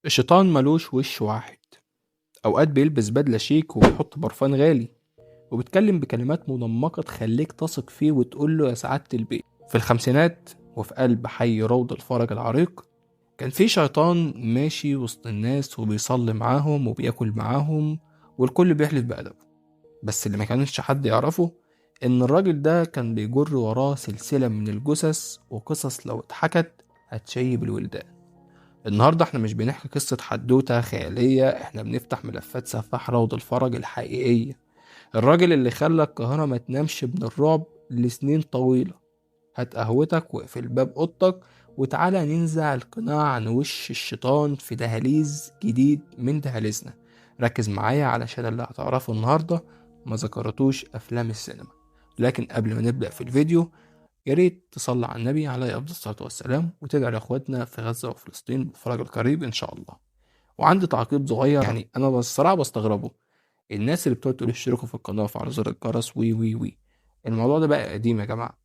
الشيطان ملوش وش واحد. أوقات بيلبس بدلة شيك وبيحط برفان غالي، وبيتكلم بكلمات منمقة تخليك تثق فيه وتقول له يا سعادة البيت. في الخمسينات وفي قلب حي روض الفرج العريق كان في شيطان ماشي وسط الناس وبيصلي معاهم وبياكل معاهم، والكل بيحلف بأدبه. بس اللي ما كانش حد يعرفه إن الراجل ده كان بيجر وراه سلسلة من الجثث وقصص لو اتحكت هتشيب الولدان. النهاردة احنا مش بنحكي قصة حدوتة خيالية، احنا بنفتح ملفات سفاح روض الفرج الحقيقية. الراجل اللي خلى القاهرة ما تنامش من الرعب لسنين طويلة. هات قهوتك واقفل باب اوضتك وتعالى ننزع القناع عن وش الشيطان في دهاليز جديد من دهاليزنا. ركز معايا علشان اللي هتعرفه النهاردة ما ذكرتوش افلام السينما. لكن قبل ما نبدأ في الفيديو، يا ريت تصلي على النبي عليه أفضل الصلاة والسلام وتدعي لإخواتنا في غزة وفلسطين بالفرج القريب إن شاء الله. وعندي تعقيب صغير، يعني أنا بصراحة بستغربه الناس اللي بتقعد تقول اشتركوا في القناة وفعلوا زر الجرس وي وي وي. الموضوع ده بقى قديم يا جماعة.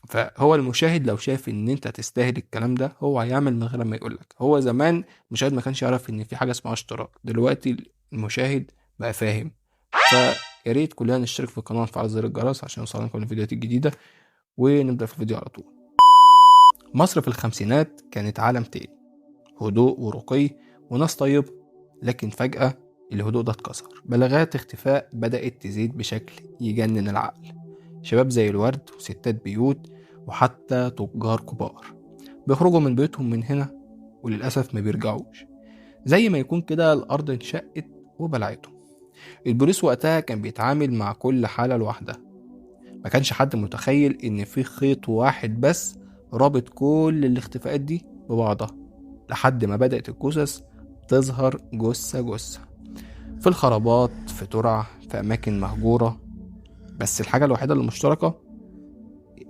فهو المشاهد لو شاف إن أنت تستاهل الكلام ده هو هيعمل من غير ما يقولك. هو زمان المشاهد ما كانش يعرف إن في حاجة اسمها اشتراك، دلوقتي المشاهد بقى فاهم. فيا ريت كلنا نشترك في القناة ونفعل زر الجرس عشان يوصلنا كل الفيديوهات الجديدة. ونبدأ في الفيديو على طول. مصر في الخمسينات كانت عالم تاني، هدوء ورقي وناس طيبة. لكن فجأة الهدوء ده اتكسر، بلاغات اختفاء بدأت تزيد بشكل يجنن العقل. شباب زي الورد وستات بيوت وحتى تجار كبار بيخرجوا من بيوتهم من هنا وللأسف ما بيرجعوش. زي ما يكون كده الأرض انشقت وبلعتهم. البوليس وقتها كان بيتعامل مع كل حالة لوحدها. ما كانش حد متخيل إن في خيط واحد بس رابط كل الاختفاءات دي ببعضها، لحد ما بدأت الجثث تظهر جثة جثة في الخرابات، في ترع، في أماكن مهجورة. بس الحاجة الوحيدة المشتركة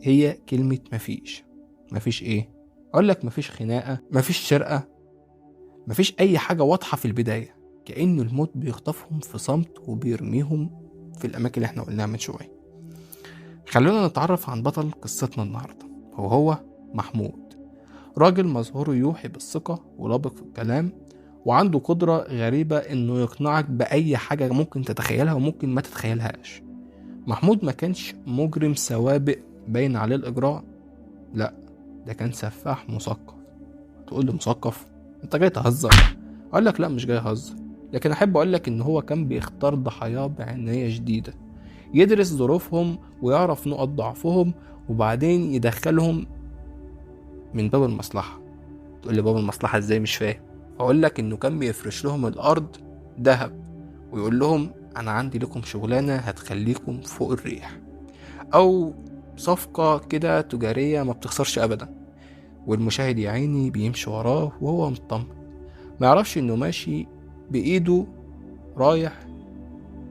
هي كلمة مفيش. مفيش إيه؟ أقولك مفيش خناقة، مفيش سرقة، مفيش أي حاجة واضحة في البداية. كأن الموت بيخطفهم في صمت وبيرميهم في الأماكن اللي احنا قلناها من شوية. خلونا نتعرف عن بطل قصتنا النهاردة، وهو محمود. راجل مظهره يوحي بالثقة ولبق في الكلام، وعنده قدرة غريبة انه يقنعك بأي حاجة ممكن تتخيلها وممكن ما تتخيلهاش. محمود ما كانش مجرم سوابق باين عليه الإجراء، لا، ده كان سفاح مثقف. تقول لي مثقف؟ انت جاي تهزر؟ اقول لك لا، مش جاي اهزر، لكن احب اقول لك ان هو كان بيختار ضحاياه بعناية شديدة. يدرس ظروفهم ويعرف نقط ضعفهم وبعدين يدخلهم من باب المصلحة. تقول لي باب المصلحة ازاي؟ مش فاهم. اقول لك انه كان بيفرش لهم الارض ذهب ويقول لهم انا عندي لكم شغلانة هتخليكم فوق الريح، او صفقة كده تجارية ما بتخسرش ابدا. والمشاهد يا عيني بيمشي وراه وهو مطمن، ما يعرفش انه ماشي بايده رايح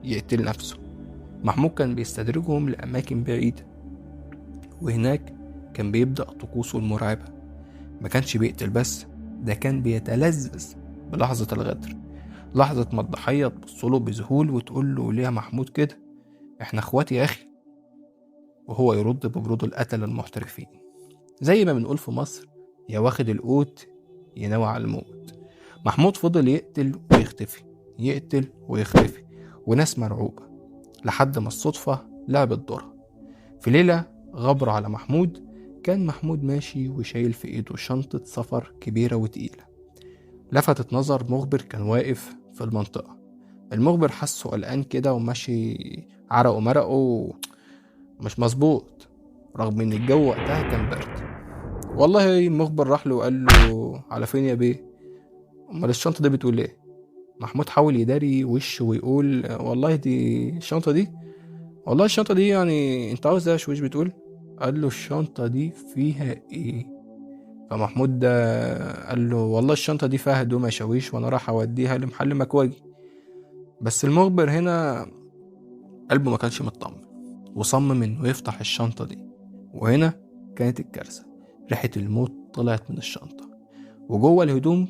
يقتل نفسه. محمود كان بيستدرجهم لأماكن بعيدة، وهناك كان بيبدأ طقوسه المرعبة. ما كانش بيقتل بس، ده كان بيتلذذ بلحظة الغدر. لحظة ما الضحية تبصله بذهول وتقول له ليه يا محمود كده؟ احنا اخوات يا اخي. وهو يرد ببرود القتلة المحترفين. زي ما بنقول في مصر، يا واخد القوت يا ناوي على الموت. محمود فضل يقتل ويختفي، يقتل ويختفي، وناس مرعوبة، لحد ما الصدفة لعبت دورها. في ليلة غبر على محمود. كان محمود ماشي وشايل في ايده شنطة سفر كبيرة وتقيلة. لفتت نظر مخبر كان واقف في المنطقة. المخبر حسه قلقان كده وماشي عرقه مرقه مش مظبوط، رغم ان الجو وقتها كان برد. والله المخبر راح له وقال له على فين يا بيه؟ امال الشنطة دي بتقول ايه؟ محمود حاول يداري وشه ويقول والله دي الشنطة دي، والله الشنطة دي يعني انت عاوز ايه يا شويش بتقول؟ قال له الشنطة دي فيها ايه؟ فمحمود ده قال له والله الشنطة دي فيها هدوم يا شاويش وانا راح اوديها لمحل مكواجي. بس المخبر هنا قلبه ما كانش مطمن، وصمم انه يفتح الشنطة دي. وهنا كانت الكارثة. ريحة الموت طلعت من الشنطة، وجوه الهدوم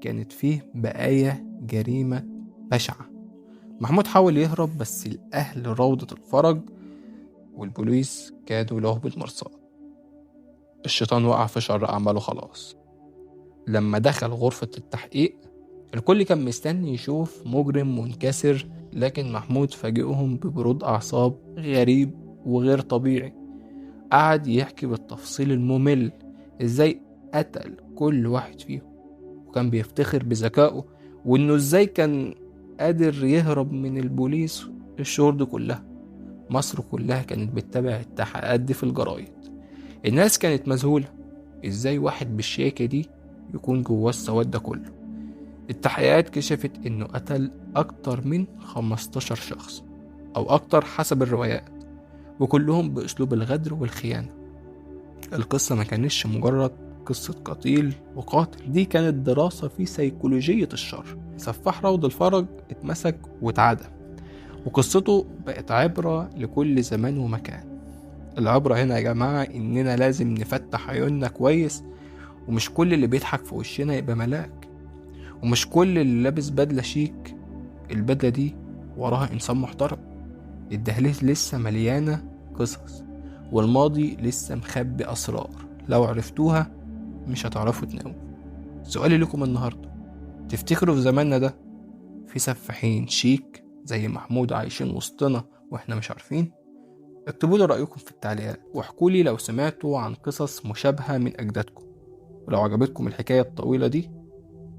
كانت فيه بقايا جريمة بشعة. محمود حاول يهرب بس الأهل روضة الفرج والبوليس كادوا له بالمرصاد. الشيطان وقع في شر أعماله خلاص. لما دخل غرفة التحقيق الكل كان مستني يشوف مجرم منكسر، لكن محمود فاجئهم ببرود أعصاب غريب وغير طبيعي. قعد يحكي بالتفصيل الممل ازاي قتل كل واحد فيهم، وكان بيفتخر بذكائه وانه ازاي كان قادر يهرب من البوليس الشهور دي كلها. مصر كلها كانت بتتابع التحقيقات دي في الجرايد. الناس كانت مذهولة ازاي واحد بالشياكة دي يكون جواه السواد ده كله. التحقيقات كشفت انه قتل اكتر من 15 شخص او اكتر حسب الروايات، وكلهم باسلوب الغدر والخيانة. القصة ما كانتش مجرد قصة قتيل وقاتل، دي كانت دراسة في سيكولوجية الشر. سفاح روض الفرج اتمسك واتعدم، وقصته بقت عبرة لكل زمان ومكان. العبرة هنا يا جماعة إننا لازم نفتح عيوننا كويس، ومش كل اللي بيضحك في وشنا يبقى ملاك، ومش كل اللي لابس بدلة شيك البدلة دي وراها إنسان محترم. الدهليز لسه مليانة قصص، والماضي لسه مخبي أسرار لو عرفتوها مش هتعرفوا تناموا. سؤالي لكم النهاردة، تفتكروا في زماننا ده في سفاحين شيك زي محمود عايشين وسطنا واحنا مش عارفين؟ اكتبوا لي رأيكم في التعليقات، واحكوا لي لو سمعتوا عن قصص مشابهة من أجدادكم. ولو عجبتكم الحكاية الطويلة دي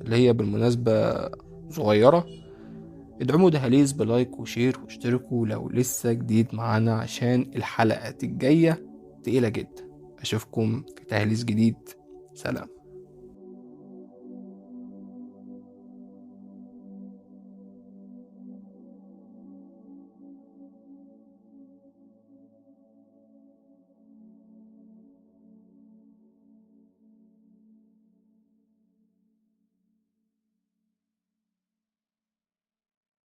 اللي هي بالمناسبة صغيرة، ادعموا دهاليز بلايك وشير واشتركوا لو لسه جديد معانا، عشان الحلقات الجاية تقيلة جدا. أشوفكم في دهاليز جديد. سلام.